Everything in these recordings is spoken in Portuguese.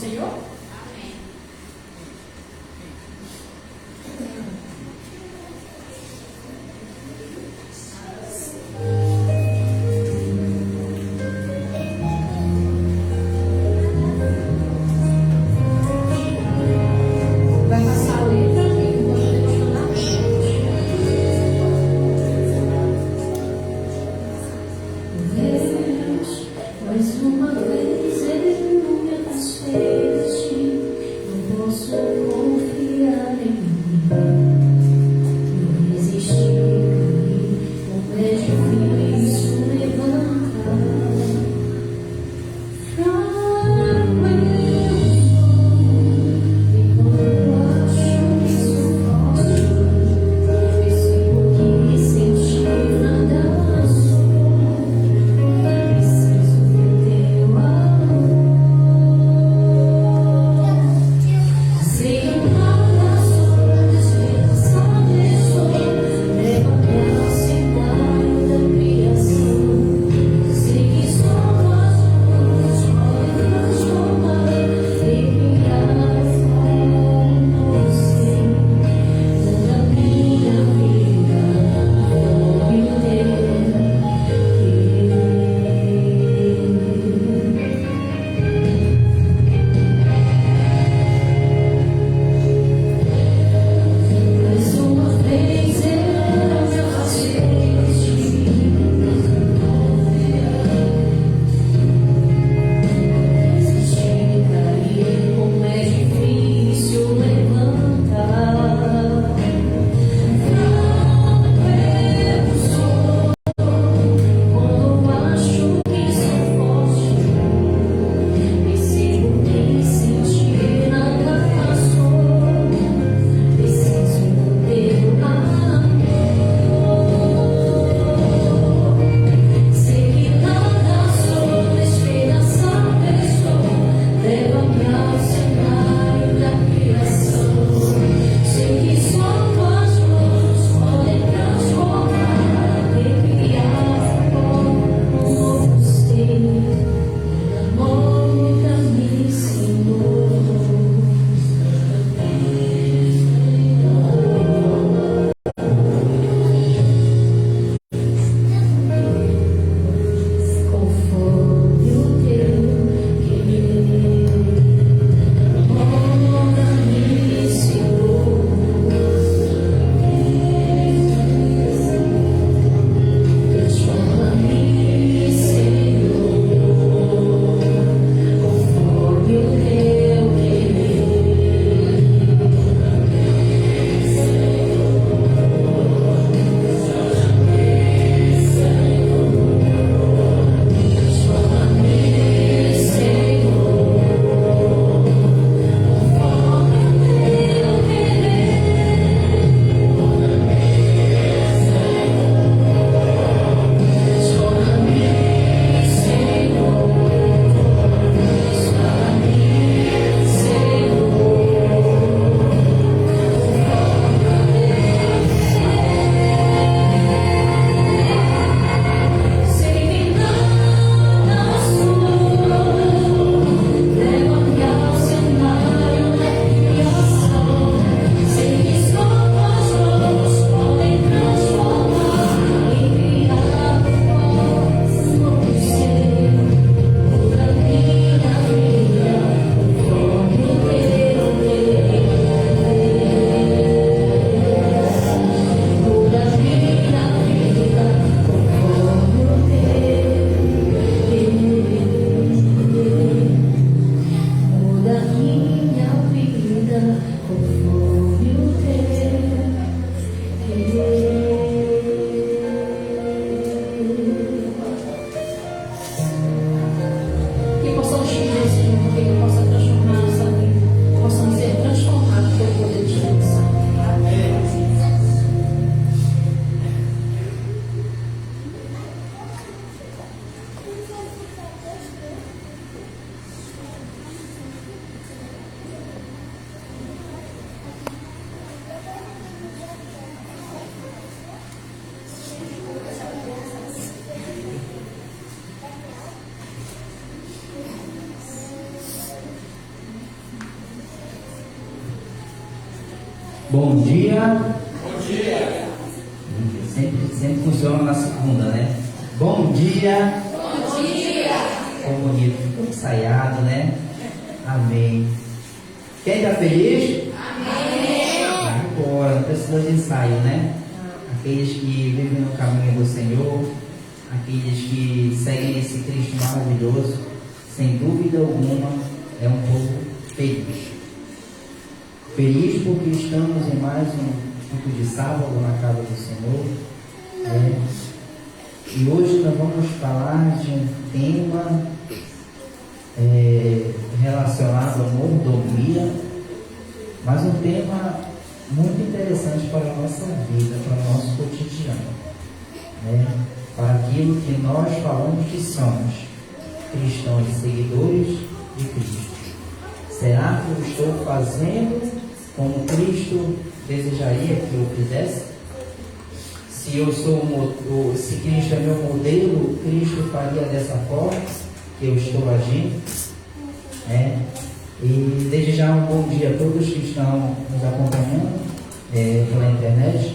Senhor? Bom dia. Bom dia. Sempre funciona na segunda, né? Bom dia. Bom dia. Ficou bonito, ficou ensaiado, né? Amém. Quem está feliz? Amém. Agora, não precisa de ensaio, né? Aqueles que vivem no caminho do Senhor, aqueles que seguem esse Cristo maravilhoso, sem dúvida alguma, é um povo feliz. Feliz porque estamos em mais um culto de sábado na casa do Senhor. E hoje nós vamos falar de um tema relacionado à mordomia, mas um tema muito interessante para a nossa vida, para o nosso cotidiano, para aquilo que nós falamos que somos cristãos e seguidores de Cristo. Será que eu estou fazendo como Cristo desejaria que eu fizesse? Se Cristo é meu modelo, Cristo faria dessa forma que eu estou agindo? E desde já um bom dia a todos que estão nos acompanhando pela internet,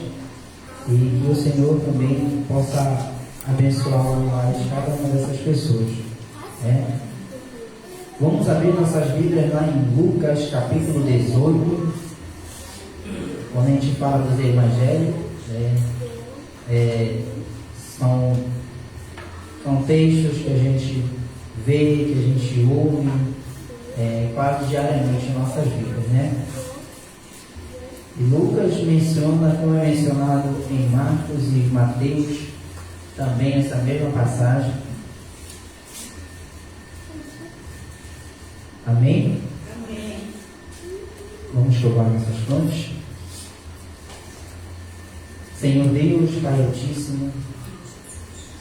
e que o Senhor também possa abençoar mais cada uma dessas pessoas. Vamos abrir nossas Bíblias lá em Lucas capítulo 18. Quando a gente fala dos evangelhos, são textos que a gente vê, que a gente ouve quase diariamente em nossas vidas, E Lucas menciona, como é mencionado em Marcos e Mateus, também essa mesma passagem. Amém? Amém. Vamos louvar nossas fontes. Senhor Deus, Pai Altíssimo,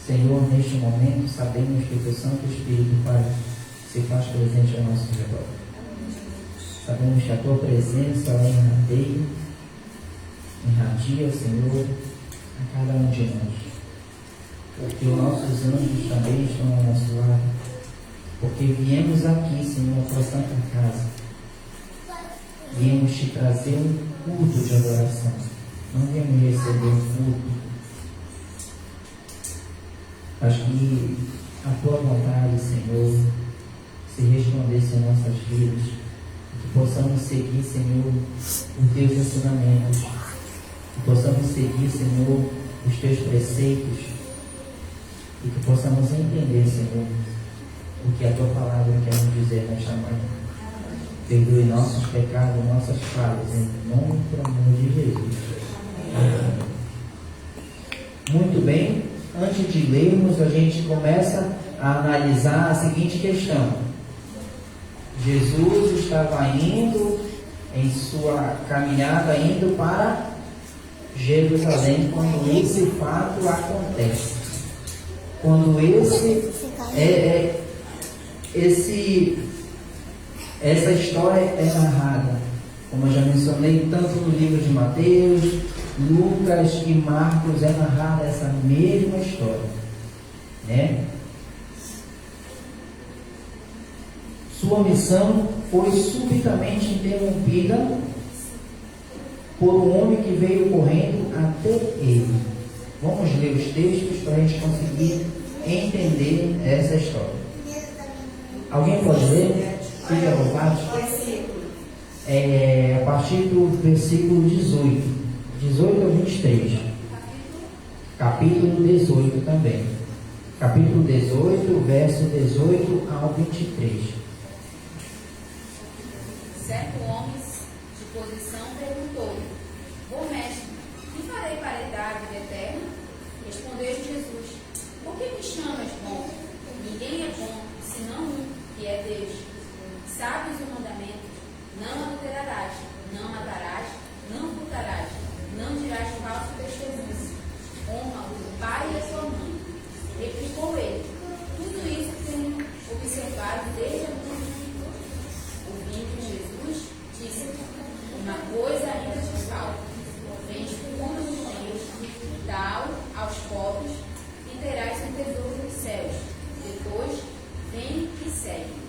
Senhor, neste momento sabemos que o Teu Santo Espírito, Pai, se faz presente ao nosso redor. Sabemos que a Tua presença irradia, Senhor, a cada um de nós. Porque os nossos anjos também estão ao nosso lado. Porque viemos aqui, Senhor, a Tua Santa Casa. Viemos Te trazer um culto de adoração. Não viemos receber um culto, mas que a Tua vontade, Senhor, se resplandece em nossas vidas, que possamos seguir, Senhor, os Teus ensinamentos, que possamos seguir, Senhor, os Teus preceitos, e que possamos entender, Senhor, o que a Tua palavra quer nos dizer nesta manhã. Perdoe nossos pecados, nossas falhas, em nome e por amor de Jesus. Muito bem, antes de lermos, a gente começa a analisar a seguinte questão. Jesus estava indo em sua caminhada, indo para Jerusalém, quando esse fato acontece. Quando essa história é narrada, como eu já mencionei, tanto no livro de Mateus, Lucas e Marcos é narrada essa mesma história, Sua missão foi subitamente interrompida por um homem que veio correndo até ele. Vamos ler os textos para a gente conseguir entender essa história. Alguém pode ler? Fique à vontade. A partir do versículo 18 ao 23. Capítulo 18 também. Capítulo 18, verso 18 ao 23. Certo homem de posição perguntou: Bom mestre, que farei para herdar a vida eterna? Respondeu Jesus: Por que me chamas bom? Ninguém é bom, senão um, que é Deus. Sabes o mandamento: não adulterarás, não matarás, não furtarás, não dirás falso testemunho, honra o pai e a sua mãe. Replicou ele: Tudo isso tenho observado desde a minha juventude. Ouvindo Jesus, disse: Uma coisa ainda te falta. Vende tudo o que tens, dá-o aos pobres, e terás um tesouro nos céus. Depois, vem e segue.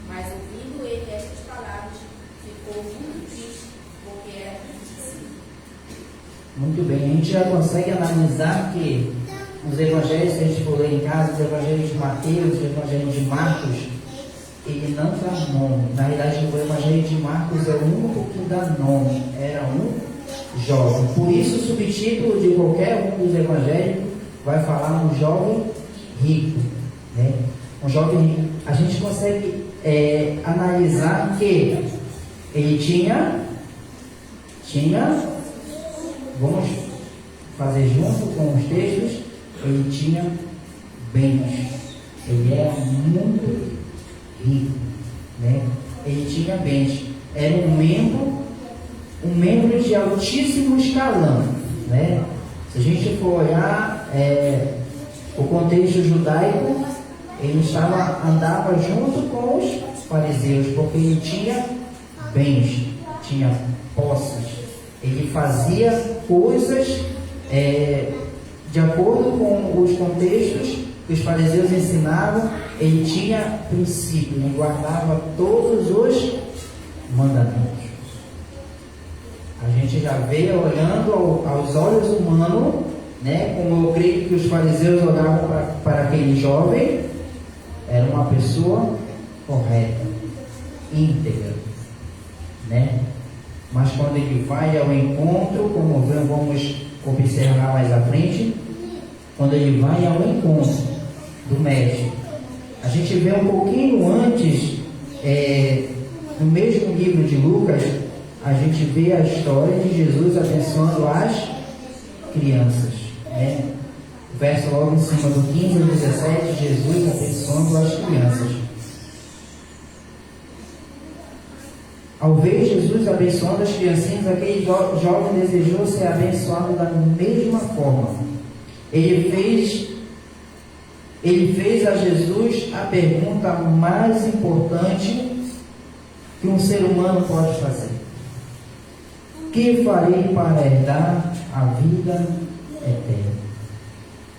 Mas ouvindo ele estas palavras, ficou muito Muito bem, a gente já consegue analisar que os evangelhos que a gente for ler em casa, os evangelhos de Mateus, os evangelhos de Marcos, ele não dá nome. Na realidade, o evangelho de Marcos é o único que dá nome. Era um jovem. Por isso, o subtítulo de qualquer um dos evangelhos vai falar um jovem rico. Né? Um jovem rico. A gente consegue analisar que ele tinha, vamos fazer junto com os textos, ele tinha bens. Ele era muito rico, né? Ele tinha bens. Era um membro de altíssimo escalão, né? Se a gente for olhar o contexto judaico, ele andava junto com os fariseus, porque ele tinha bens, tinha posses. Ele fazia coisas de acordo com os contextos que os fariseus ensinavam. Ele tinha princípio, ele guardava todos os mandamentos. A gente já vê olhando aos olhos humanos, né, como eu creio que os fariseus olhavam para aquele jovem, era uma pessoa correta, íntegra, né? Mas quando ele vai ao encontro, como vamos observar mais à frente, quando ele vai ao encontro do mestre, a gente vê um pouquinho antes, no mesmo livro de Lucas, a gente vê a história de Jesus abençoando as crianças, né? O verso logo em cima do 15 ao 17, Jesus abençoando as crianças. Ao ver Jesus abençoando as criancinhas, aquele jovem desejou ser abençoado da mesma forma. Ele fez a Jesus a pergunta mais importante que um ser humano pode fazer: que farei para herdar a vida eterna?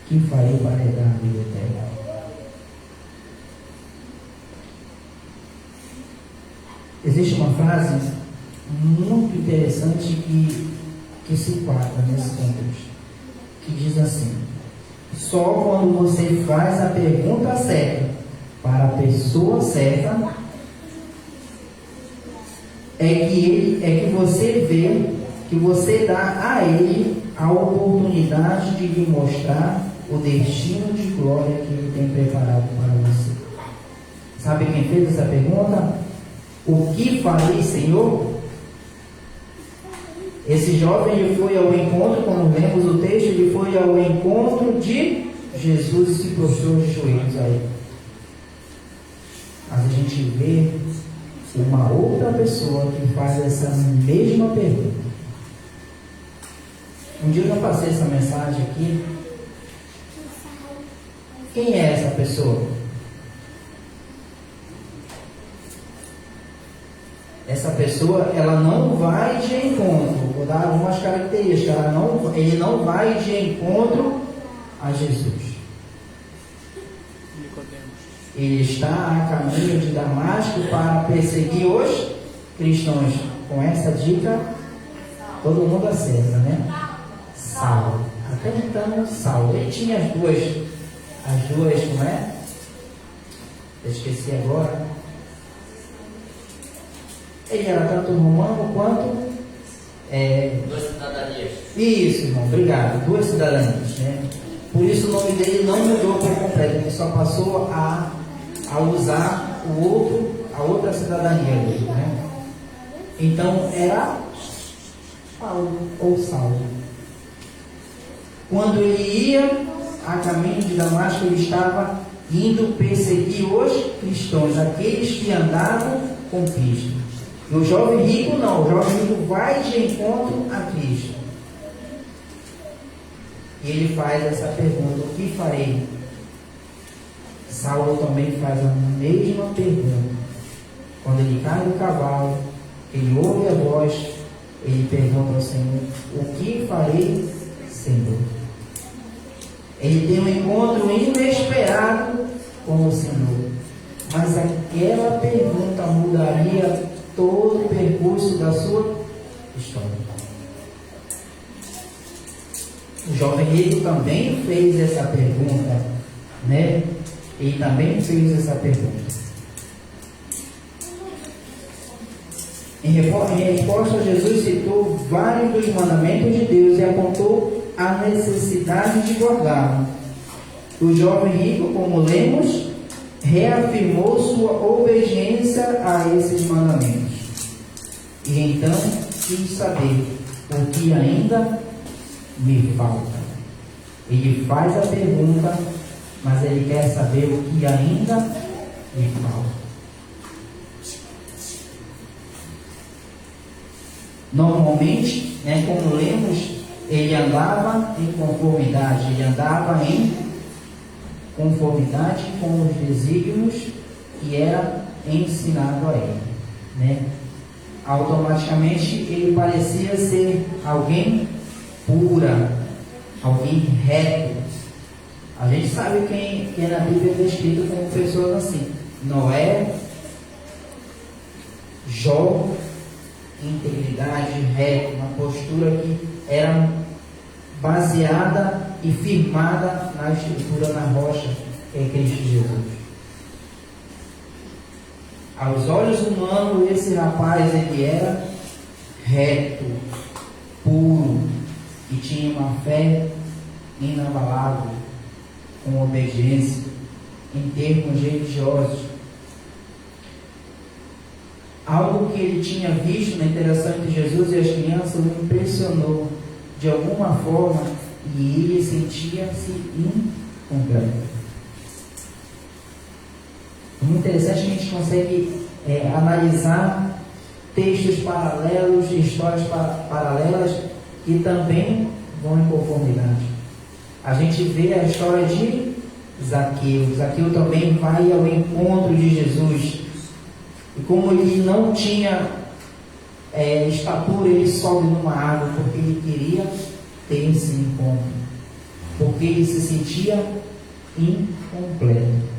Que farei para herdar a vida eterna? Existe uma frase muito interessante que se enquadra nesse contexto, que diz assim: só quando você faz a pergunta certa para a pessoa certa é que você vê que você dá a ele a oportunidade de lhe mostrar o destino de glória que ele tem preparado para você. Sabe quem fez essa pergunta? O que farei, Senhor? Esse jovem, ele foi ao encontro, como lemos o texto, ele foi ao encontro de Jesus e se prostrou de joelhos a ele. Mas a gente vê uma outra pessoa que faz essa mesma pergunta. Um dia eu já passei essa mensagem aqui. Quem é essa pessoa? Essa pessoa, ela não vai de encontro. Vou dar algumas características. Ele não vai de encontro a Jesus. Ele está a caminho de Damasco para perseguir os cristãos. Com essa dica, todo mundo acerta, né? Saulo. Até então, Saulo. Ele tinha as duas, como é? Eu esqueci agora. Ele era tanto romano quanto... Duas cidadanias. Isso, irmão, obrigado. 2 cidadanias, né? Por isso o nome dele não mudou por completo. Ele só passou a usar a outra cidadania dele, né? Então era Paulo ou Saulo. Quando ele ia a caminho de Damasco, ele estava indo perseguir os cristãos, aqueles que andavam com Cristo. E o jovem rico não, o jovem rico vai de encontro a Cristo. E ele faz essa pergunta: o que farei? Saulo também faz a mesma pergunta. Quando ele cai do cavalo, ele ouve a voz, ele pergunta ao Senhor: o que farei, Senhor? Ele tem um encontro inesperado com o Senhor. Mas aquela pergunta mudaria todo o percurso da sua história. O jovem rico também fez essa pergunta, né? Ele também fez essa pergunta. Em resposta, Jesus citou vários dos mandamentos de Deus e apontou a necessidade de guardá-los. O jovem rico, como lemos, reafirmou sua obediência a esses mandamentos. E então quis saber o que ainda me falta. Ele faz a pergunta, mas ele quer saber o que ainda me falta. Normalmente, como lemos, ele andava em conformidade, com os desígnios que era ensinado a ele, Automaticamente ele parecia ser alguém pura, alguém reto. A gente sabe quem na Bíblia é descrito como pessoas assim: Noé, Jó, integridade, reto, uma postura que era baseada e firmada na estrutura, na rocha, que é Cristo Jesus. Aos olhos humanos, esse rapaz ele era reto, puro, e tinha uma fé inabalável, com obediência, em termos religiosos. Algo que ele tinha visto na interação entre Jesus e as crianças o impressionou de alguma forma, e ele sentia-se incompleto. É muito interessante que a gente consegue analisar textos paralelos, histórias paralelas que também vão em conformidade. A gente vê a história de Zaqueu. Zaqueu também vai ao encontro de Jesus. E como ele não tinha estatura, ele sobe numa árvore porque ele queria ter esse encontro. Porque ele se sentia incompleto.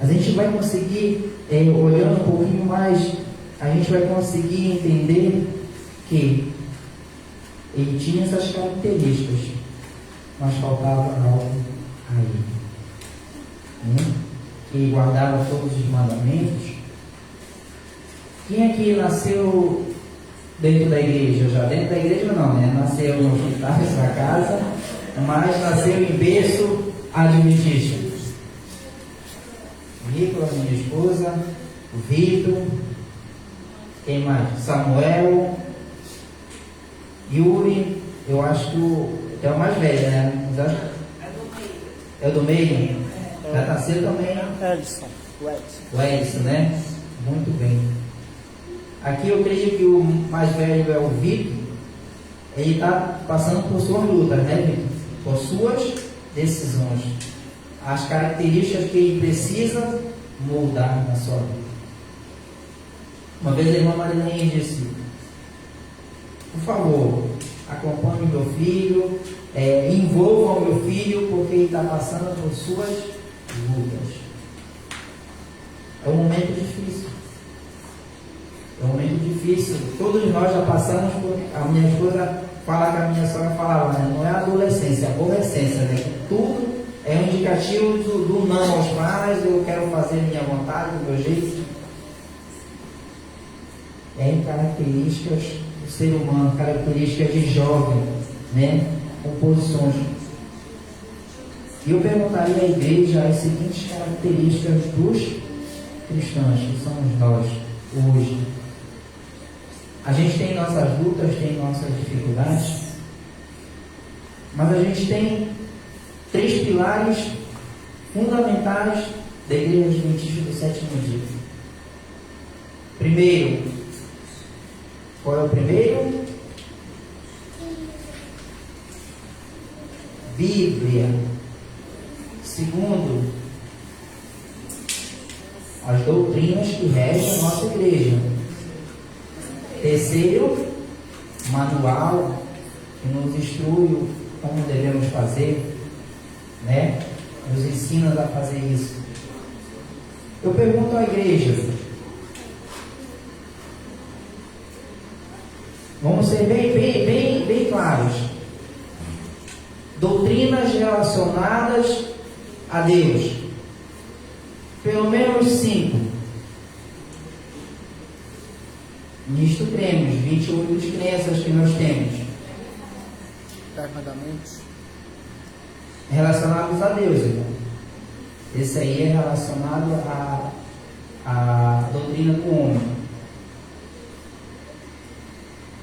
A gente vai conseguir, olhando um pouquinho mais, a gente vai conseguir entender que ele tinha essas características, mas faltava algo a ele. Ele guardava todos os mandamentos. Quem aqui nasceu dentro da igreja? Já dentro da igreja não, Nasceu no hospital, na casa, mas nasceu em berço adventista. Nicolas, minha esposa, o Vitor, quem mais? Samuel, Yuri, eu acho que é o mais velho, É o do meio? Já nasceu também? O Edson, Muito bem. Aqui eu creio que o mais velho é o Vitor. Ele está passando por suas lutas, Vitor? Por suas decisões. As características que ele precisa moldar na sua vida. Uma vez a irmã Marilinha disse: por favor, acompanhe o meu filho, envolva o meu filho, porque ele está passando por suas lutas. É um momento difícil. Todos nós já passamos por. A minha esposa fala que a minha sogra falava, não é adolescência, é aborrecência, que tudo é um indicativo do não aos pais, eu quero fazer minha vontade, do meu jeito. Características do ser humano, características de jovem, composições. E eu perguntaria à igreja as seguintes características dos cristãos, que somos nós, hoje. A gente tem nossas lutas, tem nossas dificuldades, mas a gente tem 3 pilares fundamentais da Igreja Adventista do Sétimo Dia. Primeiro, qual é o primeiro? Bíblia. Segundo, as doutrinas que regem a nossa igreja. Terceiro, manual que nos instrui como devemos fazer, nos ensina a fazer isso. Eu pergunto à igreja: Vamos ser bem claros. Doutrinas relacionadas a Deus. Pelo menos 5. Nisto cremos, 28 crenças que nós temos. 10 mandamentos. Relacionados a Deus, irmão. Esse aí é relacionado à doutrina do homem.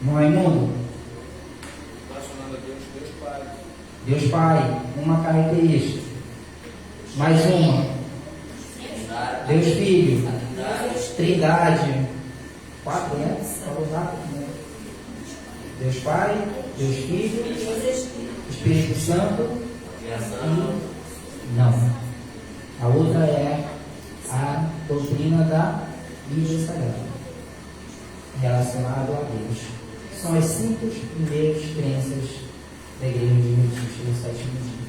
Não é imundo? Relacionado a Deus, Deus Pai. Deus Pai, uma característica. Mais uma. Deus Filho. Trindade. 4, né? Falou rápido, né? Deus Pai, Deus Filho, Espírito Santo. Não. A outra é a doutrina da Bíblia Sagrada, relacionada a Deus. São as 5 primeiras crenças da Igreja Adventista do Sétimo Dia.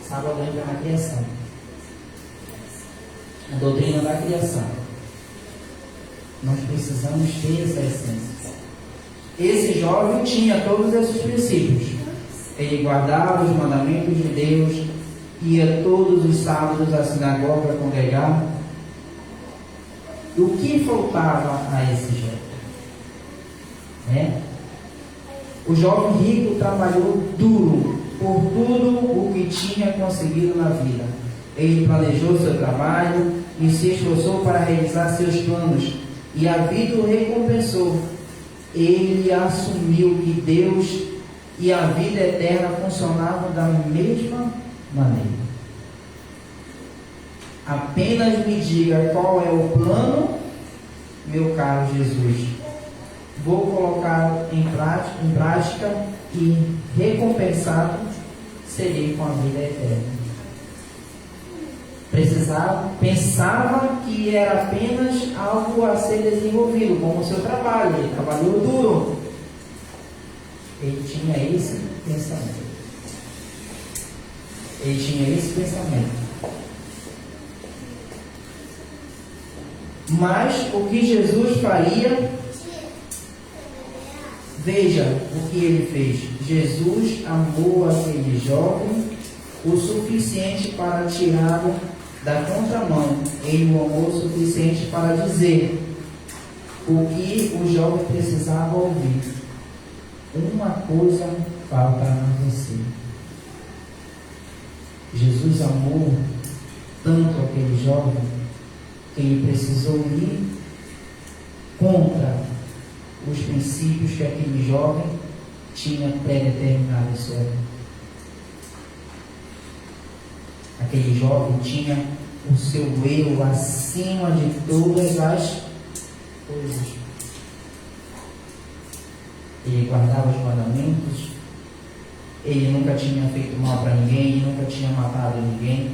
Sábado entra na criação. A doutrina da criação. Nós precisamos ter essa essência. Esse jovem tinha todos esses princípios. Ele guardava os mandamentos de Deus, ia todos os sábados à sinagoga congregar. O que faltava a esse jovem? O jovem rico trabalhou duro por tudo o que tinha conseguido na vida. Ele planejou seu trabalho e se esforçou para realizar seus planos, e a vida o recompensou. Ele assumiu que Deus e a vida eterna funcionavam da mesma maneira. Apenas me diga qual é o plano, meu caro Jesus. Vou colocar em prática e recompensado serei com a vida eterna. Pensava que era apenas algo a ser desenvolvido, como o seu trabalho. Ele trabalhou duro. Ele tinha esse pensamento. Mas o que Jesus faria? Veja o que ele fez. Jesus amou aquele jovem o suficiente para tirá-lo da contramão. Ele o amou o suficiente para dizer o que o jovem precisava ouvir. Uma coisa falta a você. Jesus amou tanto aquele jovem que ele precisou ir contra os princípios que aquele jovem tinha pré-determinado em sua vida. Aquele jovem tinha o seu eu acima de todas as coisas. Ele guardava os mandamentos, ele nunca tinha feito mal para ninguém, ele nunca tinha matado ninguém,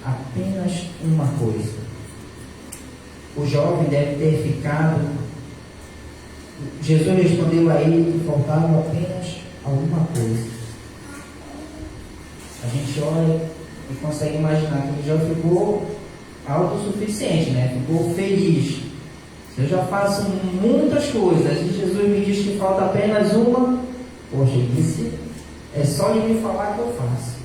Apenas uma coisa. O jovem deve ter ficado. Jesus respondeu a ele que faltava apenas alguma coisa. A gente olha e consegue imaginar que ele já ficou autossuficiente, Ficou feliz. Eu já faço muitas coisas e Jesus me diz que falta apenas uma. Poxa, ele disse, é só ele me falar que eu faço.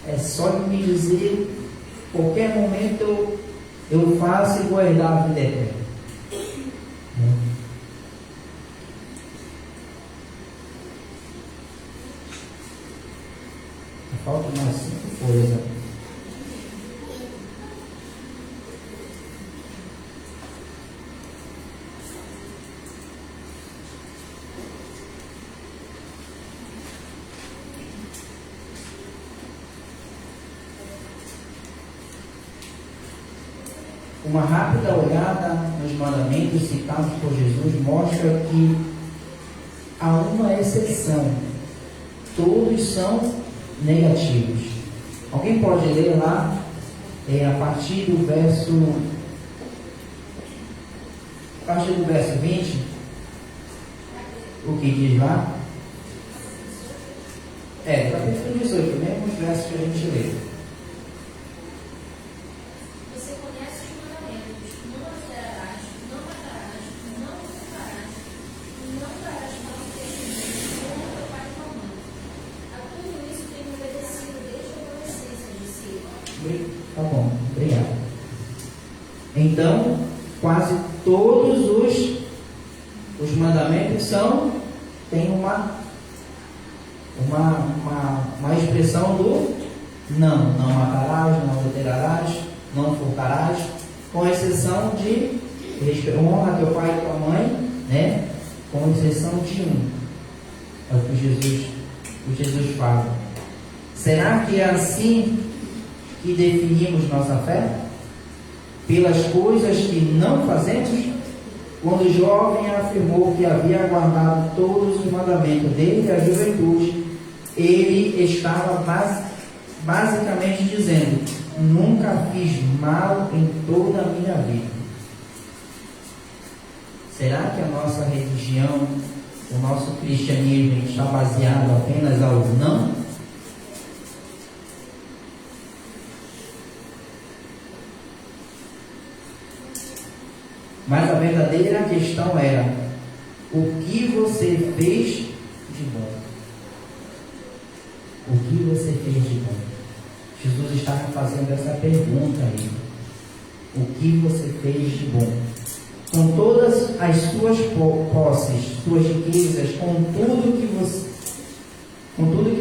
É só ele me dizer, qualquer momento eu faço e vou herdar a vida eterna. Falta mais 5 coisas. Uma rápida olhada nos mandamentos citados por Jesus mostra que há uma exceção. Todos são negativos. Alguém pode ler lá, a partir do verso 20, o que diz lá? Capítulo 18, mesmo os versos que a gente lê. Você conhece os Então, quase todos os mandamentos têm uma expressão do não. Não matarás, não adulterarás, não furtarás, com exceção de honra teu pai e tua mãe, né? Com exceção de um. É o que Jesus fala. Será que é assim que definimos nossa fé? Pelas coisas que não fazemos? Quando o jovem afirmou que havia guardado todos os mandamentos desde a juventude, ele estava basicamente dizendo: nunca fiz mal em toda a minha vida. Será que a nossa religião, o nosso cristianismo está baseado apenas ao não? Mas a verdadeira questão era: o que você fez de bom? O que você fez de bom? Jesus estava fazendo essa pergunta aí. O que você fez de bom? Com todas as suas posses, suas riquezas, com tudo que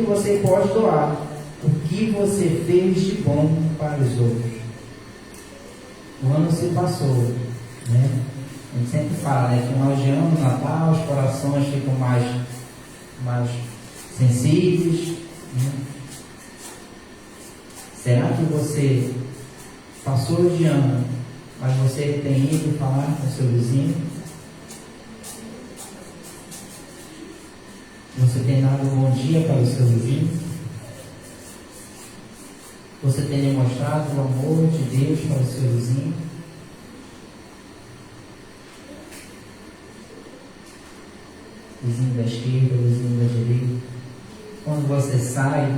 você pode doar, o que você fez de bom para os outros? O ano se passou, né? A gente sempre fala, né? Final de ano, Natal, os corações ficam mais sensíveis, né? Será que você passou de ano, mas você tem ido falar com o seu vizinho? Você tem dado um bom dia para o seu vizinho? Você tem demonstrado o amor de Deus para o seu vizinho? Vizinho da esquerda, vizinho da direita. Quando você sai,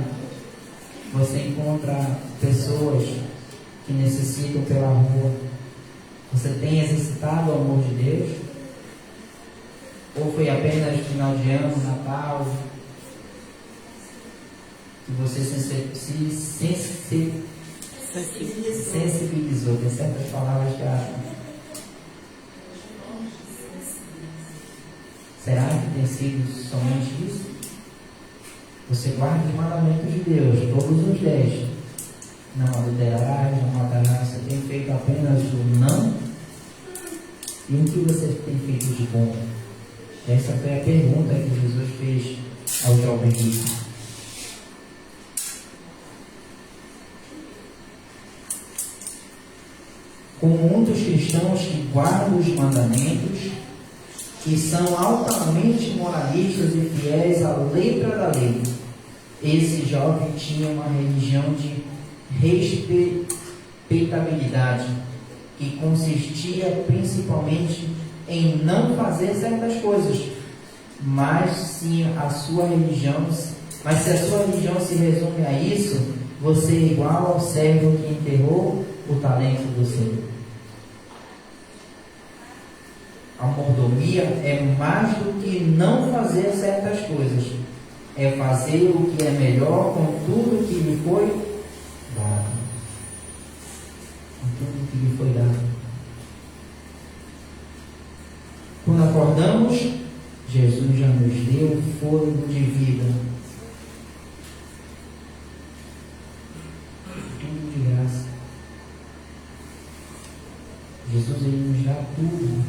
você encontra pessoas que necessitam pela rua. Você tem exercitado o amor de Deus? Ou foi apenas final de ano, Natal, que você sensibilizou? Tem certas palavras que será que tem sido somente isso? Você guarda os mandamentos de Deus, todos os 10. Não adulterarás, não matarás. Você tem feito apenas o não? E o que você tem feito de bom? Essa foi a pergunta que Jesus fez ao jovem rico. Como muitos cristãos que guardam os mandamentos, que são altamente moralistas e fiéis à letra da lei, esse jovem tinha uma religião de respeitabilidade, que consistia principalmente em não fazer certas coisas, mas se a sua religião se resume a isso, você é igual ao servo que enterrou o talento do Senhor. A mordomia é mais do que não fazer certas coisas, é fazer o que é melhor com tudo que lhe foi dado. Com tudo que lhe foi dado. Quando acordamos, Jesus já nos deu fôlego de vida. Tudo de graça. Jesus ele nos dá tudo.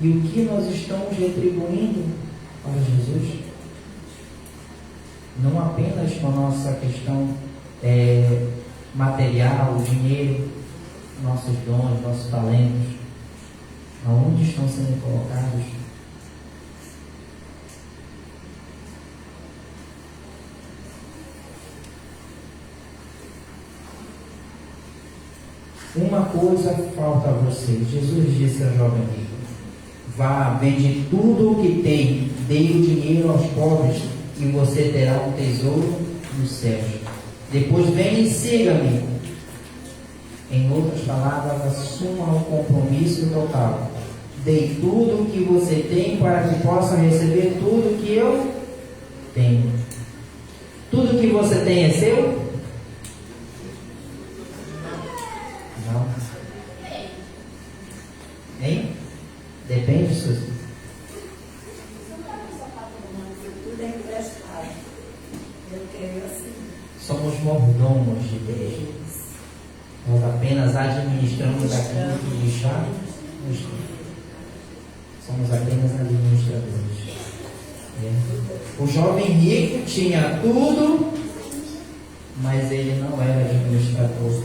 E o que nós estamos retribuindo para Jesus? Não apenas com a nossa questão material, o dinheiro, nossos dons, nossos talentos. Aonde estão sendo colocados? Uma coisa falta a você. Jesus disse ao jovem rico: vá, vende tudo o que tem, dê o dinheiro aos pobres e você terá um tesouro nos céus. Depois venha e siga-me. Em outras palavras, assuma um compromisso total. Dê tudo o que você tem para que possa receber tudo que eu tenho. Tudo que você tem é seu? Não. somos mordomos de Deus. Nós apenas administramos aquilo que nos está nos dando. Somos apenas administradores. O jovem rico tinha tudo, mas ele não era administrador.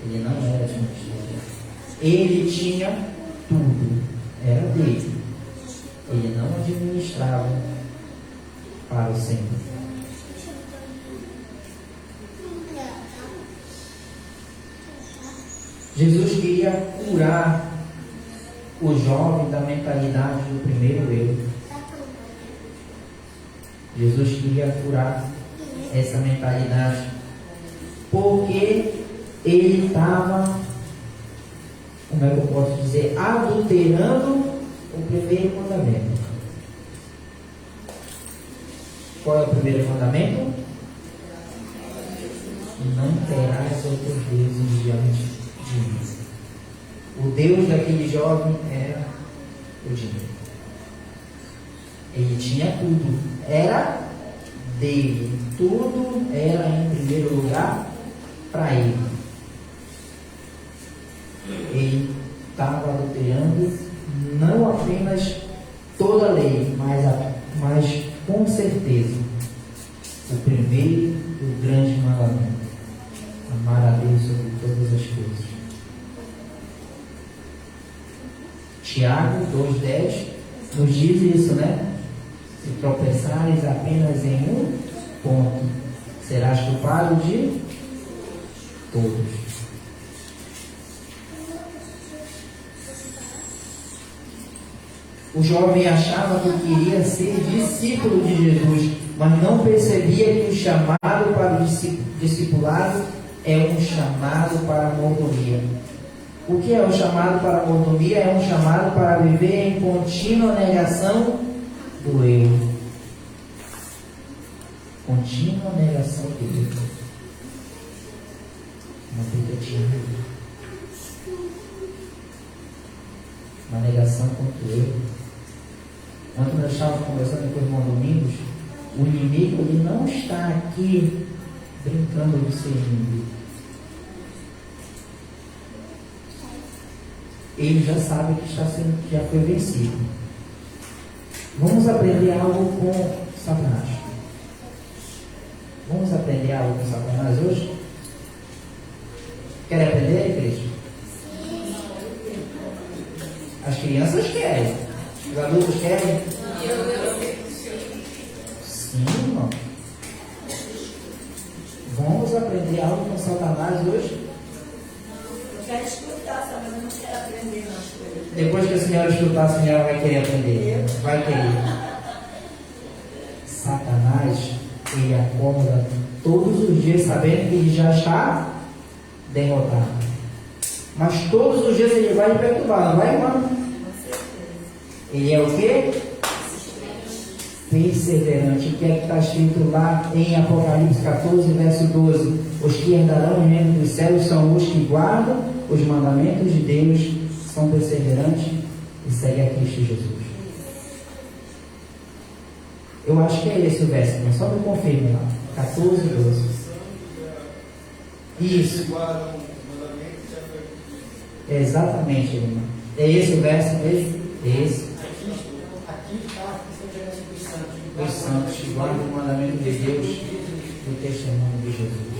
Ele não era administrador. Ele tinha tudo, era dele. Ele não administrava para o Senhor. Jesus queria curar o jovem da mentalidade do primeiro eu. Jesus queria curar essa mentalidade porque ele estava, como é que eu posso dizer, adulterando o primeiro mandamento. Qual é o primeiro mandamento? Não terás outros deuses diante de mim. O Deus daquele jovem era o dinheiro. Ele tinha tudo, era dele, tudo era em primeiro lugar para ele. Ele estava adulterando não apenas toda a lei, mas com certeza o primeiro e o grande mandamento: amar a Deus sobre todas as coisas. Tiago 2,10 nos diz isso, né? Se tropeçares apenas em um ponto, serás culpado de todos. O jovem achava que queria ser discípulo de Jesus, mas não percebia que o chamado para o discipulado é um chamado para a mordomia. O que é o chamado para a mordomia? É um chamado para viver em contínua negação do eu. Contínua negação do eu. Uma tentativa. Uma negação contra o eu. Ontem nós estávamos conversando com o irmão Domingos. O inimigo, ele não está aqui brincando de ser inimigo. Ele já sabe que já foi vencido. Vamos aprender algo com Satanás. Vamos aprender algo com Satanás hoje? Querem aprender, Cristo? As crianças querem. Os adultos querem? Sim, irmão. Vamos aprender algo com Satanás hoje? Eu quero escutar, mas eu não quero aprender nas coisas. Depois que a senhora escutar, a senhora vai querer aprender. Vai querer. Satanás, ele acorda todos os dias sabendo que ele já está derrotado. Mas todos os dias ele vai perturbar, não vai, irmão? Ele é o quê? Perseverante. O que é que está escrito lá em Apocalipse 14, verso 12? Os que herdarão o reino dos céus são os que guardam os mandamentos de Deus, são perseverantes e seguem a Cristo Jesus. Eu acho que é esse o verso, mas só me confirme lá. 14, 12. Isso. Exatamente, irmão. É esse o verso mesmo? Esse. Aqui está a questão de herança dos santos. Os santos que guardam o mandamento de Deus e o testemunho de Jesus.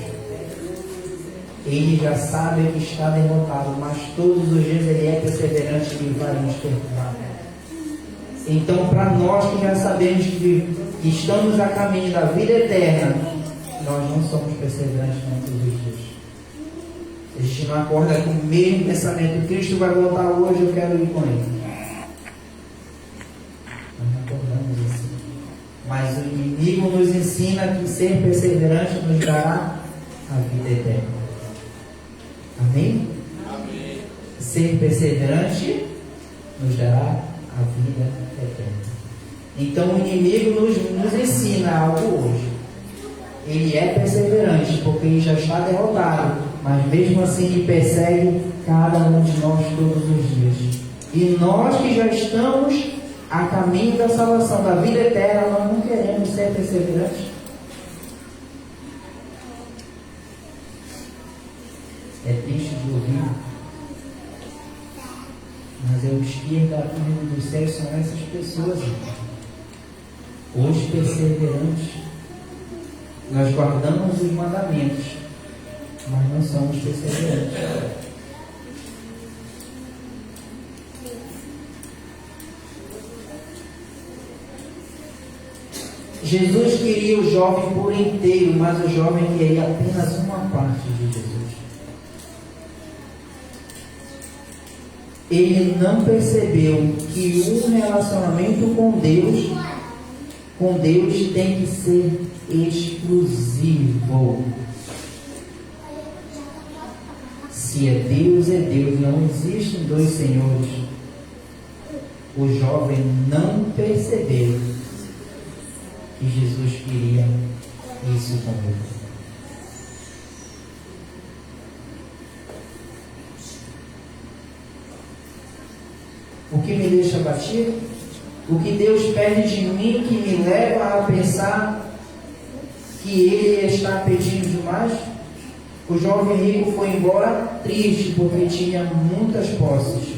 Ele já sabe que está derrotado, mas todos os dias ele é perseverante e vai nos perdoar. Então, para nós que já sabemos que estamos a caminho da vida eterna, nós não somos perseverantes todos os dias. A gente não acorda com o mesmo pensamento: Cristo vai voltar hoje, eu quero ir com ele. Nós não acordamos assim. Mas o inimigo nos ensina que ser perseverante nos dará a vida eterna. Amém? Amém. Ser perseverante nos dará a vida eterna. Então o inimigo nos ensina algo hoje. Ele é perseverante porque ele já está derrotado, mas mesmo assim ele persegue cada um de nós todos os dias. E nós que já estamos a caminho da salvação, da vida eterna, nós não queremos ser perseverantes. Os que herdarão o reino dos céus são essas pessoas, os perseverantes. Nós guardamos os mandamentos, mas não somos perseverantes. Jesus queria o jovem por inteiro, mas o jovem queria apenas uma parte de Jesus. Ele não percebeu que um relacionamento com Deus tem que ser exclusivo. Se é Deus, não existem dois senhores. O jovem não percebeu que Jesus queria isso com ele. O que me deixa abatido, o que Deus pede de mim, que me leva a pensar que Ele está pedindo demais. O jovem rico foi embora triste porque tinha muitas posses.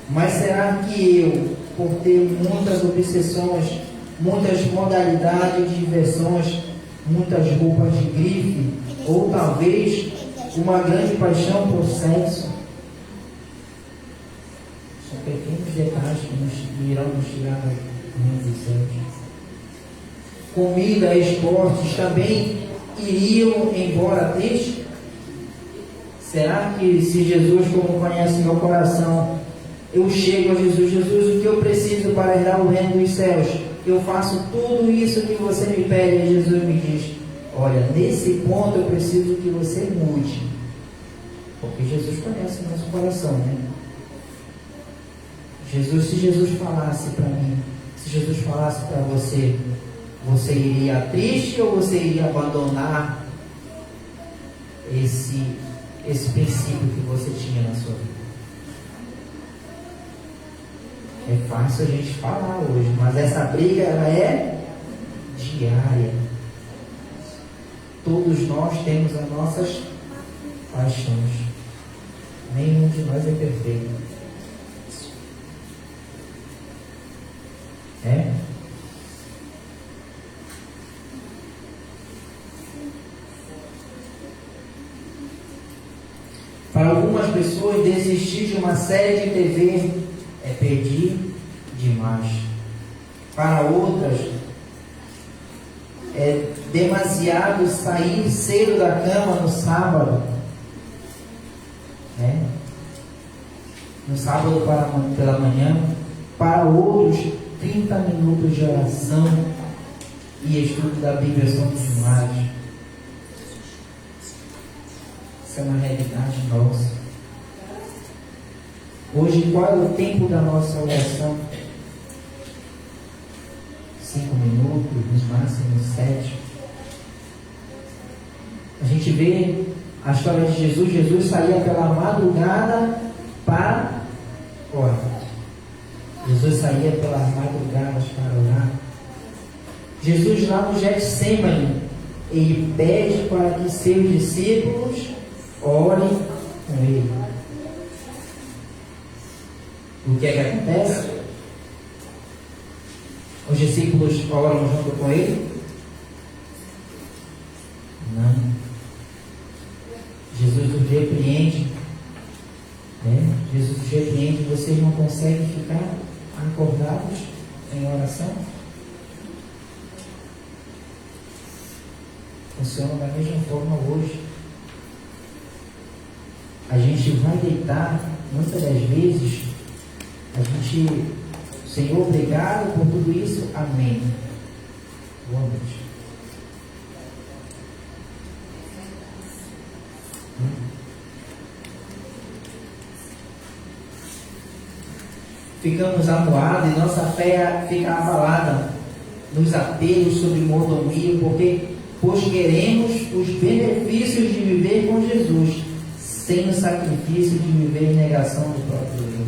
Mas será que eu, por ter muitas obsessões, muitas modalidades de diversões, muitas roupas de grife, ou talvez uma grande paixão por sexo, são pequenos detalhes que irão nos tirar do reino dos céus. Comida, esportes também iriam embora tristes? Será que se Jesus, como conhece meu coração, eu chego a Jesus, o que eu preciso para herdar o reino dos céus? Eu faço tudo isso que você me pede, e Jesus me diz, olha, nesse ponto eu preciso que você mude. Porque Jesus conhece o nosso coração, né? Se Jesus falasse para mim, se Jesus falasse para você, você iria triste ou você iria abandonar esse princípio que você tinha na sua vida? É fácil a gente falar hoje, mas essa briga ela é diária. Todos nós temos as nossas paixões. Nenhum de nós é perfeito. É? Para algumas pessoas, desistir de uma série de TV é pedir demais. Para outras, é demasiado sair cedo da cama no sábado. Né? No sábado pela manhã. Para outros, 30 minutos de oração e estudo da Bíblia são demais. Isso é uma realidade nossa. Hoje, qual é o tempo da nossa oração? 5 minutos, no máximo 7. A gente vê a história de Jesus. Jesus saía pela madrugada para orar. Jesus saía pelas madrugadas para orar. Jesus lá no Getsêmani, ele pede para que seus discípulos orem com ele. O que é que acontece? Os discípulos oram junto com ele? Não. Jesus os repreende. Jesus os repreende. Vocês não conseguem ficar acordados em oração? Funciona da mesma forma hoje. A gente vai deitar, muitas das vezes, Senhor, obrigado por tudo isso, amém. Boa noite. Ficamos amuados e nossa fé fica abalada nos apelos sobre mordomia, pois queremos os benefícios de viver com Jesus, sem o sacrifício de viver em negação do próprio eu.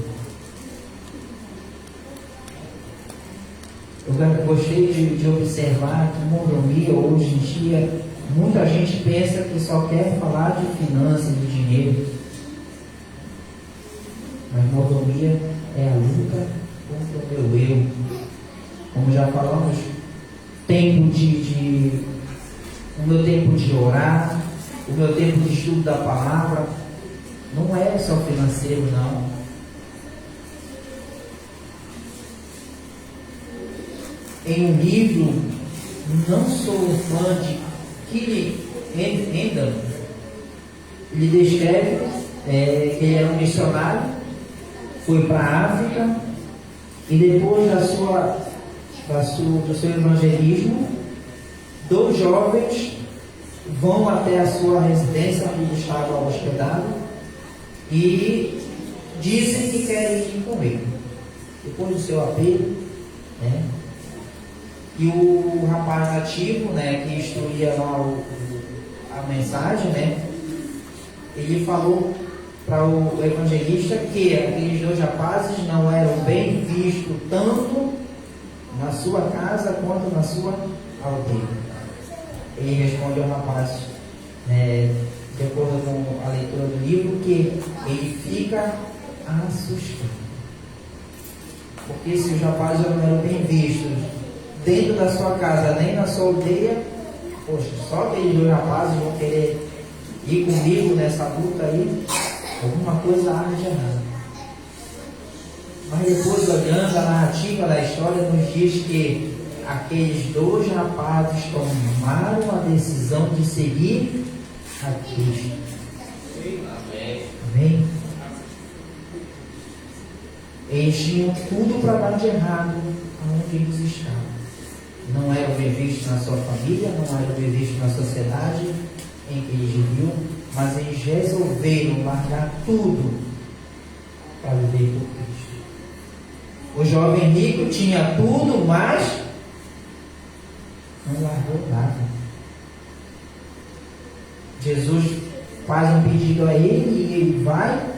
Eu gostei de observar que mordomia hoje em dia, muita gente pensa que só quer falar de finanças, de dinheiro. Mas mordomia é a luta contra o meu eu. Como já falamos, o meu tempo de orar, o meu tempo de estudo da palavra, não é só financeiro, não. Em um livro, não sou fã de Kili Endam, ele descreve que ele era um missionário, foi para a África, e depois do seu evangelismo, 2 jovens vão até a sua residência onde ele estava hospedado e dizem que querem ir com ele. Depois do seu apelo, né? E o rapaz nativo, né, que instruía lá a mensagem, né, ele falou para o evangelista que aqueles 2 rapazes não eram bem vistos tanto na sua casa quanto na sua aldeia. Ele responde ao rapaz, de acordo com a leitura do livro, que ele fica assustado. Porque se os rapazes não eram bem vistos dentro da sua casa, nem na sua aldeia, poxa, só aqueles 2 rapazes vão querer ir comigo nessa luta aí, alguma coisa há de errado. Mas depois, olhando a narrativa da história, nos diz que aqueles 2 rapazes tomaram a decisão de seguir a Cristo. Amém? Eles tinham tudo para dar de errado aonde eles estavam. Não eram bem vistos na sua família, não eram bem vistos na sociedade em que eles viviam, mas eles resolveram largar tudo para viver por Cristo. O jovem rico tinha tudo, mas não largou nada. Jesus faz um pedido a ele e ele vai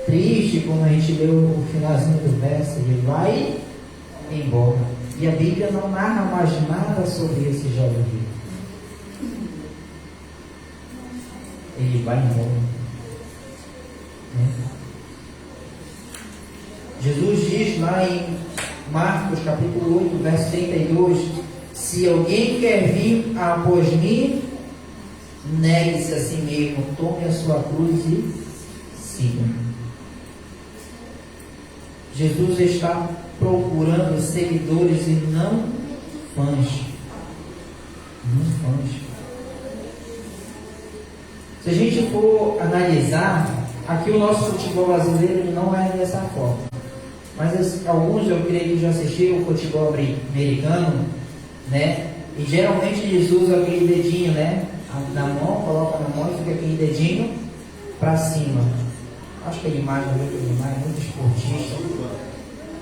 triste, como a gente leu o finalzinho do verso, ele vai embora. E a Bíblia não narra mais nada sobre esse jovem rico. Ele vai embora. Jesus diz lá em Marcos capítulo 8, verso 32: se alguém quer vir após mim, negue-se a si mesmo, tome a sua cruz e siga-me. Jesus está procurando seguidores e não fãs. Não fãs. Se a gente for analisar, aqui o nosso futebol brasileiro não é dessa forma. Mas alguns, eu creio que já assistiram o futebol americano, né? E geralmente eles usam aquele dedinho, né? Na mão, coloca na mão e fica aquele dedinho para cima. Acho que a imagem é muito esportista.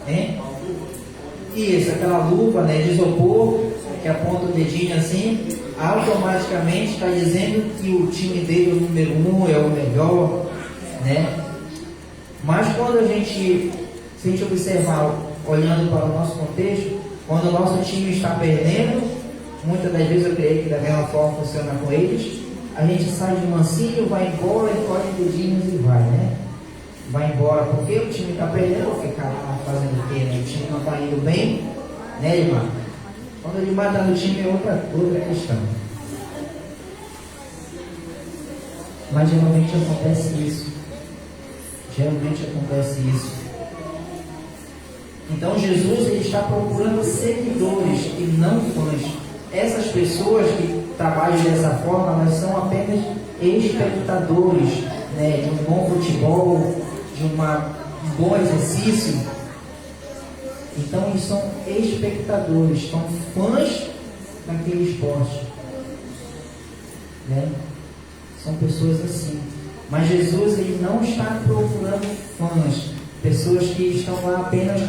Hein? Isso, aquela luva, né, de isopor que aponta o dedinho assim, automaticamente está dizendo que o time dele é o número 1, é o melhor, né? Mas quando se a gente observar, olhando para o nosso contexto, quando o nosso time está perdendo, muitas das vezes eu creio que da mesma forma funciona com eles, a gente sai de mansinho, vai embora, encolhe dedinhos e vai, né? Vai embora porque o time está perdendo, ou ficar lá fazendo o quê, né? O time não está indo bem, né, irmão? Quando ele mata no time é outra questão. Mas geralmente acontece isso. Então Jesus ele está procurando seguidores e não fãs. Essas pessoas que trabalham dessa forma, elas são apenas espectadores, né, de um bom futebol, de um bom exercício. Então eles são espectadores, são fãs daquele esporte, né? São pessoas assim. Mas Jesus ele não está procurando fãs, pessoas que estão lá apenas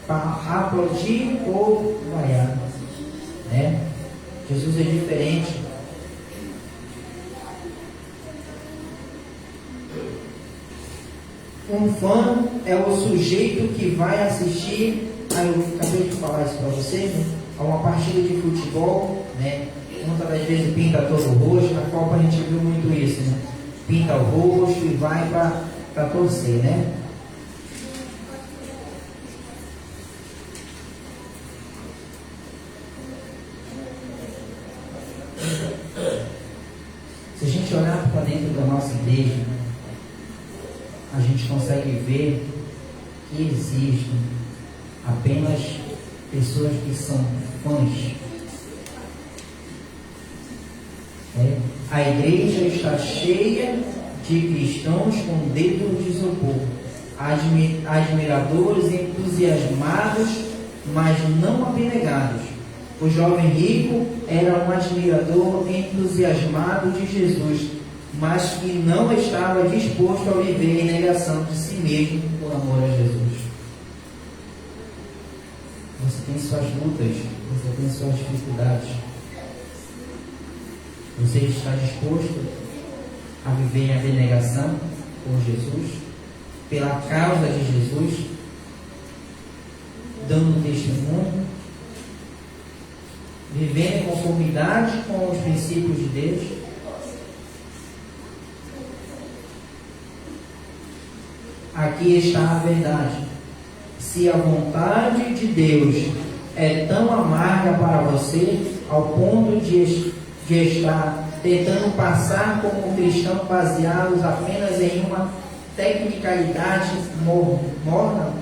para aplaudir ou vaiar, né? Jesus é diferente. Um fã é o sujeito que vai assistir, eu acabei de falar isso para vocês, né? A uma partida de futebol, né? Muitas das vezes pinta todo o rosto, na Copa a gente viu muito isso, né? Pinta o rosto e vai para torcer, né? Se a gente olhar para dentro da nossa igreja, a gente consegue ver que existem apenas pessoas que são fãs. A igreja está cheia de cristãos com dedos de isopor, admiradores, entusiasmados, mas não abnegados. O jovem rico era um admirador entusiasmado de Jesus, mas que não estava disposto a viver em negação de si mesmo por amor a Jesus. Você tem suas lutas, você tem suas dificuldades. Você está disposto a viver em abnegação por Jesus, pela causa de Jesus, dando testemunho, vivendo em conformidade com os princípios de Deus? Aqui está a verdade. Se a vontade de Deus é tão amarga para você, ao ponto de estar tentando passar como cristão baseados apenas em uma tecnicalidade morna,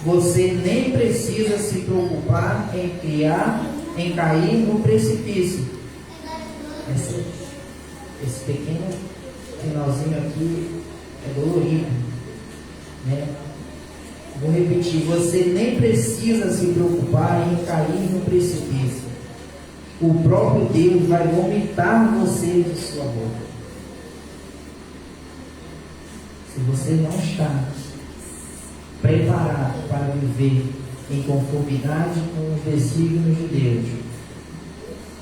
você nem precisa se preocupar em cair no precipício. Esse pequeno finalzinho aqui é dolorido, né? Vou repetir, você nem precisa se preocupar em cair no precipício. O próprio Deus vai vomitar você de sua boca. Se você não está preparado para viver em conformidade com os desígnios de Deus,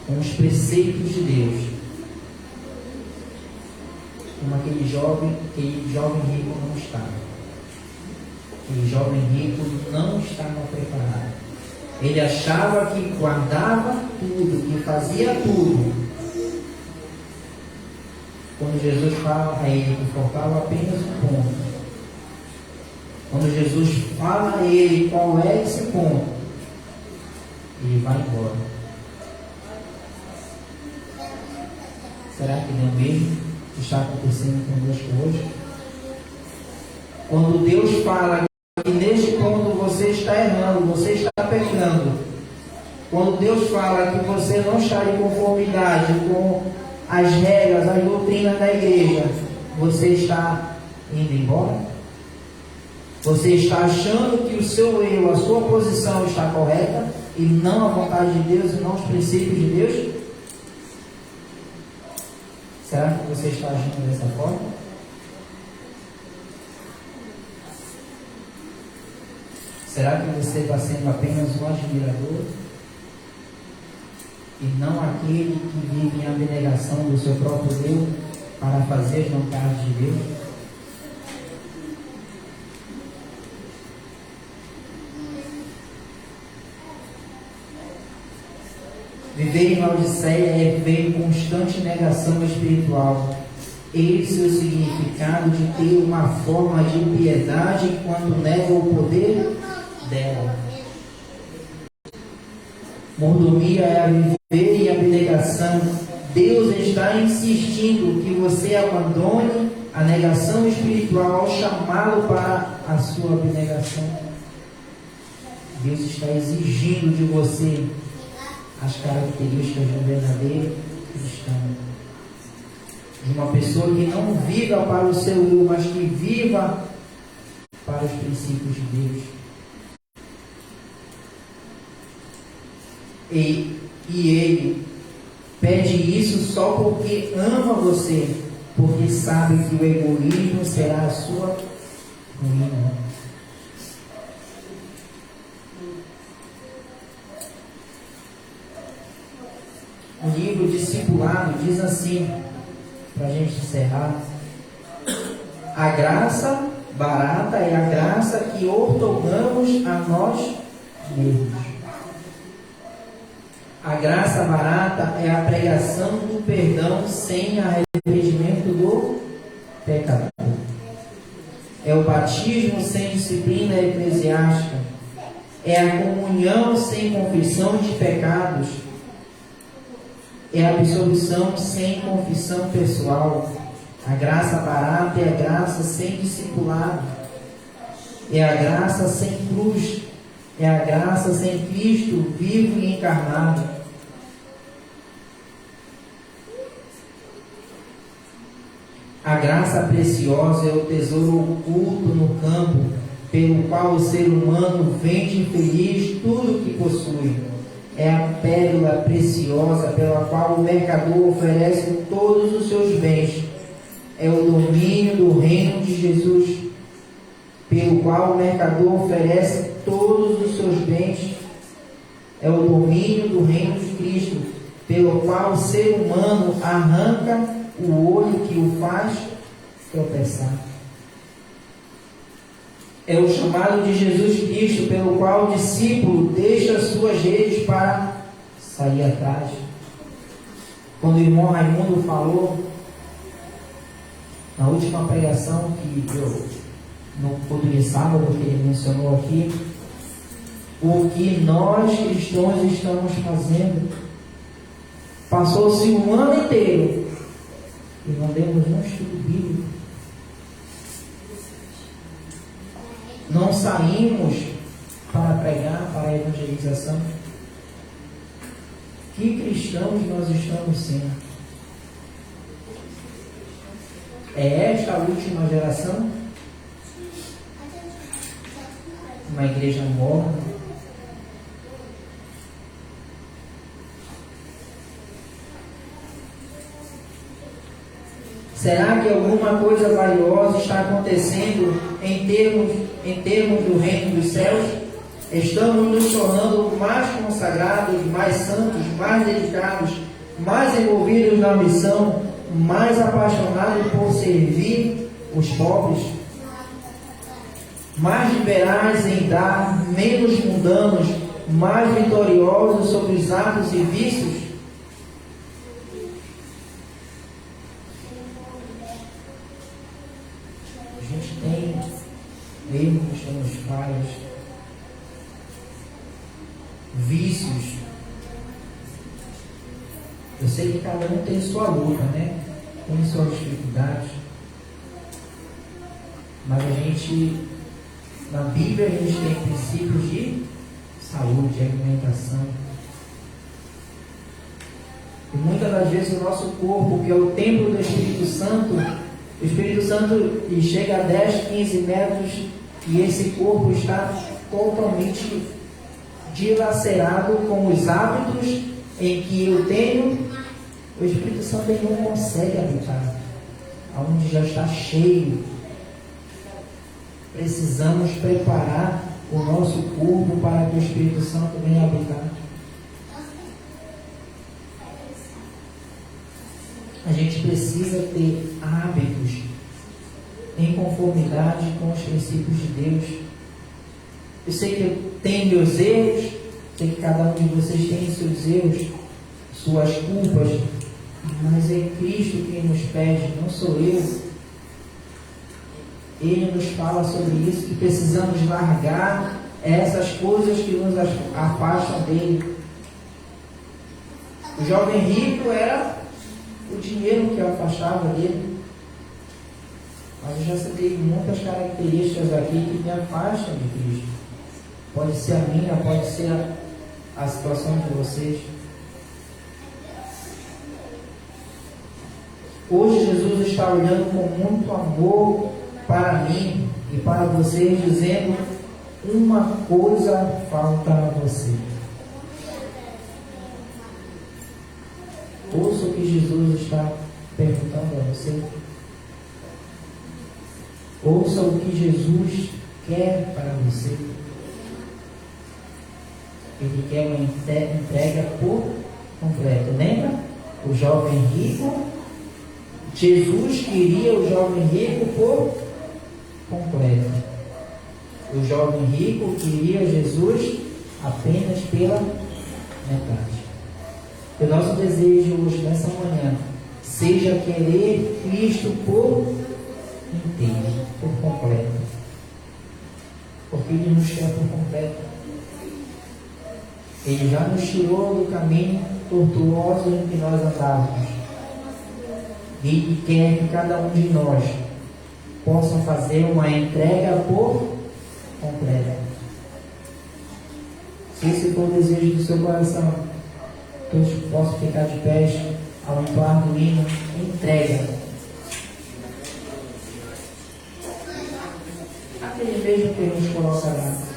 com os preceitos de Deus, como aquele jovem rico não estava. Aquele jovem rico não estava preparado. Ele achava que guardava tudo, que fazia tudo. Quando Jesus fala a ele que faltava apenas um ponto. Quando Jesus fala a ele qual é esse ponto, ele vai embora. Será que não é o mesmo que está acontecendo conosco hoje? Quando Deus fala que neste ponto você está errando, você está pecando. Quando Deus fala que você não está em conformidade com as regras, as doutrinas da igreja, você está indo embora? Você está achando que o seu eu, a sua posição está correta e não a vontade de Deus e não os princípios de Deus? Será que você está agindo dessa forma? Será que você está sendo apenas um admirador e não aquele que vive em abnegação do seu próprio eu para fazer as vontades de Deus? Viver em Laodiceia é viver em constante negação espiritual. Esse é o significado de ter uma forma de piedade quando nega o poder dela. Mordomia é a viver em abnegação. Deus está insistindo que você abandone a negação espiritual ao chamá-lo para a sua abnegação. Deus está exigindo de você as características do verdadeiro cristão. De uma pessoa que não viva para o seu eu, mas que viva para os princípios de Deus. E ele pede isso só porque ama você, porque sabe que o egoísmo será a sua ruína. O livro Discipulado diz assim, para a gente encerrar: a graça barata é a graça que outorgamos a nós mesmos. A graça barata é a pregação do perdão sem arrependimento do pecador. É o batismo sem disciplina eclesiástica. É a comunhão sem confissão de pecados. é a absolvição sem confissão pessoal. A graça barata é a graça sem discipulado. É a graça sem cruz. É a graça sem Cristo vivo e encarnado. A graça preciosa é o tesouro oculto no campo, pelo qual o ser humano vende feliz tudo o que possui. É a pérola preciosa pela qual o mercador oferece todos os seus bens. É o domínio do reino de Jesus, pelo qual o mercador oferece todos os seus bens. É o domínio do reino de Cristo, pelo qual o ser humano arranca o olho que o faz tropeçar. É o chamado de Jesus Cristo, pelo qual o discípulo deixa as suas redes para sair atrás. Quando o irmão Raimundo falou, na última pregação que eu não pude sábado, que ele mencionou aqui, o que nós cristãos estamos fazendo. Passou-se um ano inteiro e não demos um estudo bíblico. Não saímos para pregar, para a evangelização. Que cristãos nós estamos sendo? É esta a última geração? Uma igreja morna? Será que alguma coisa valiosa está acontecendo em termos do reino dos céus? Estamos nos tornando mais consagrados, mais santos, mais dedicados, mais envolvidos na missão, mais apaixonados por servir os pobres, mais liberais em dar, menos mundanos, mais vitoriosos sobre os atos e vícios? A gente tem erros, temos falhas, vícios. Eu sei que cada um tem sua luta, né? Tem suas dificuldades. Mas a gente, na Bíblia, a gente tem princípios de saúde, de alimentação. E muitas das vezes o nosso corpo, que é o templo do Espírito Santo, o Espírito Santo chega a 10, 15 metros e esse corpo está totalmente dilacerado com os hábitos em que eu tenho. O Espírito Santo ele não consegue habitar onde já está cheio. Precisamos preparar o nosso corpo para que o Espírito Santo venha habitar. A gente precisa ter hábitos em conformidade com os princípios de Deus. Eu sei que eu tenho meus erros, sei que cada um de vocês tem seus erros, suas culpas, mas é Cristo quem nos pede, não sou eu. Ele nos fala sobre isso, que precisamos largar essas coisas que nos afastam dele. O jovem rico era o dinheiro que o afastava dele. Mas eu já citei muitas características aqui que me afastam de Cristo. Pode ser a minha, pode ser a situação de vocês. Hoje Jesus está olhando com muito amor para mim e para vocês, dizendo: uma coisa falta a você. Ouça o que Jesus está perguntando a você. Ouça o que Jesus quer para você. Ele quer uma entrega por completo. Lembra? O jovem rico. Jesus queria o jovem rico por completo. O jovem rico queria Jesus apenas pela metade. O nosso desejo hoje, nessa manhã, seja querer Cristo por inteiro, por completo. Porque Ele nos quer por completo. Ele já nos tirou do caminho tortuoso em que nós andávamos. E quer que cada um de nós possa fazer uma entrega por completa. Se esse for o desejo do seu coração, todos possam ficar de pé ao entoar do hino, entrega. Aquele beijo que a gente coloca lá.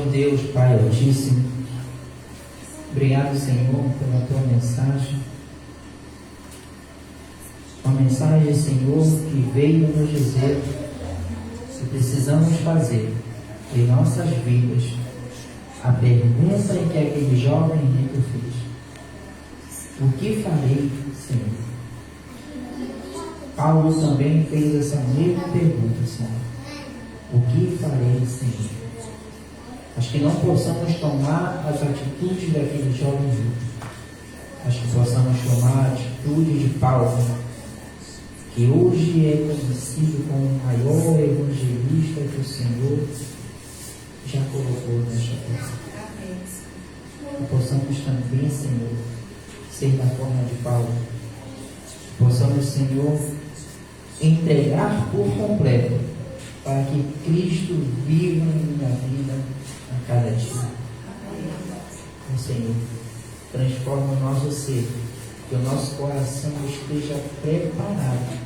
Senhor Deus, Pai Altíssimo, obrigado, Senhor, pela tua mensagem. Uma mensagem, Senhor, que veio nos dizer que precisamos fazer em nossas vidas a pergunta em que aquele jovem rico fez: o que farei, Senhor? Paulo também fez essa mesma pergunta, Senhor: o que farei, Senhor? Mas que não possamos tomar as atitudes daquele jovem rico, mas que possamos tomar a atitude de Paulo, que hoje é conhecido como o maior evangelista que o Senhor já colocou nesta terra. Que possamos também, Senhor, ser da forma de Paulo. Que possamos, Senhor, entregar por completo para que Cristo viva em minha vida a cada dia. O Senhor, transforma o nosso ser, que o nosso coração esteja preparado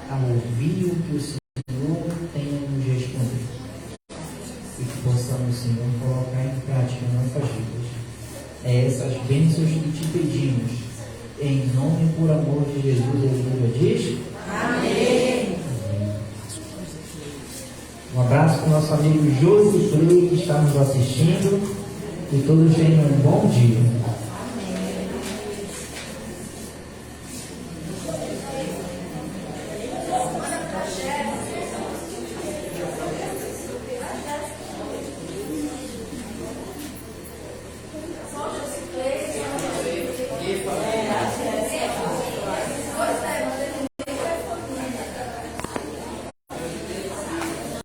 a ouvir o que o Senhor tem a nos responder. E que possamos, Senhor, colocar em prática nossas vidas. É essas bênçãos que te pedimos. Em nome e por amor de Jesus, a Igreja diz: amém. Um abraço para o nosso amigo José Frei, que está nos assistindo. Que todos tenham um bom dia.